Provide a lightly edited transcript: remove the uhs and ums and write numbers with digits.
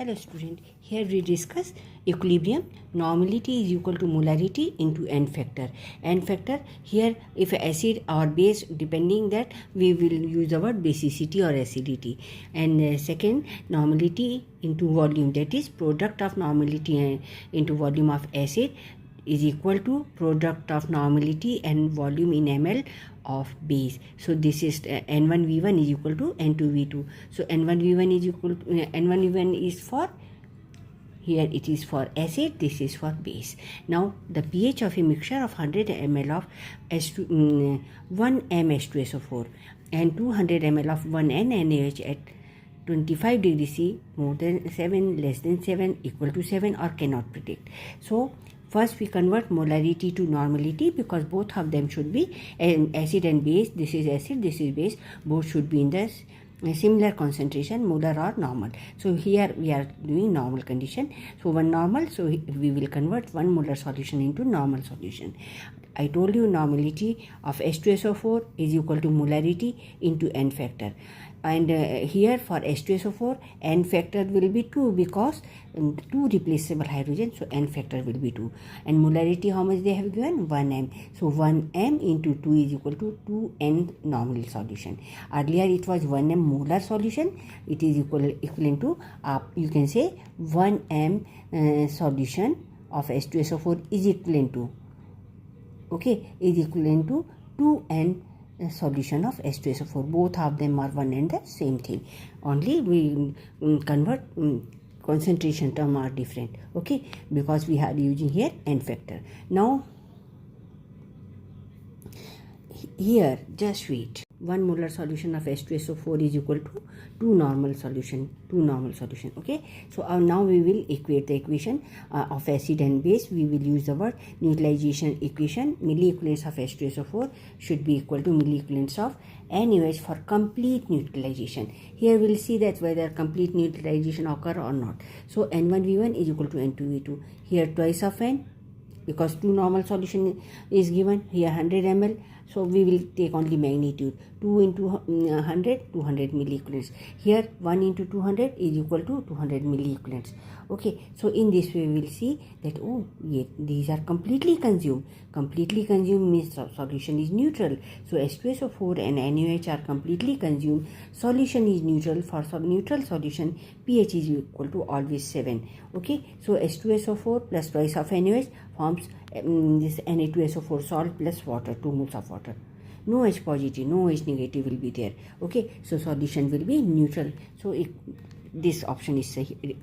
Hello student, here we discuss equilibrium. Normality is equal to molarity into n factor. N factor here, if acid or base, depending that we will use the word basicity or acidity. And second, normality into volume, that is product of normality into volume of acid is equal to product of normality and volume in ml of base. So this is N1V1 is equal to N2V2. So N1V1 is equal to N1V1 is for, here it is for acid, this is for base. Now the pH of a mixture of 100 ml of 1 m H2SO4 and 200 ml of 1N NaOH at 25 degrees C, more than 7, less than 7, equal to 7, or cannot predict. So first we convert molarity to normality, because both of them should be acid and base. This is acid, this is base. Both should be in the similar concentration, molar or normal. So here we are doing normal condition. So one normal, so we will convert 1 molar solution into normal solution. I told you normality of H2SO4 is equal to molarity into n factor. And here for H2SO4, n factor will be 2, because 2 replaceable hydrogen, so n factor will be 2. And molarity, how much they have given? 1m. So 1m into 2 is equal to 2n normal solution. Earlier it was 1m molar solution. It is equivalent to, you can say 1m solution of H2SO4 is equivalent to, okay, is equivalent to 2n solution of H2SO4. Both of them are one and the same thing, only we convert concentration term are different, okay, because we are using here n factor. Now here just wait, 1 molar solution of H2SO4 is equal to 2 normal solution, okay. So now we will equate the equation of acid and base. We will use the word neutralization equation. Milliequivalents of H2SO4 should be equal to milliequivalents of NaOH for complete neutralization. Here we will see that whether complete neutralization occur or not. So N1V1 is equal to N2V2. Here twice of N, because 2 normal solution is given, here 100 ml. So we will take only magnitude. 2 into 100, 200 milliequivalents. Here 1 into 200 is equal to 200 milliequivalents. Okay, so in this way we will see that, oh, yeah, these are completely consumed. Completely consumed means solution is neutral. So H2SO4 and NaOH are completely consumed. Solution is neutral. For neutral solution, pH is equal to always 7. Okay, so H2SO4 plus twice of NaOH forms this Na2SO4 salt plus water, 2 moles of water. No H positive, no H negative will be there. Okay, so solution will be neutral. So this option is equal.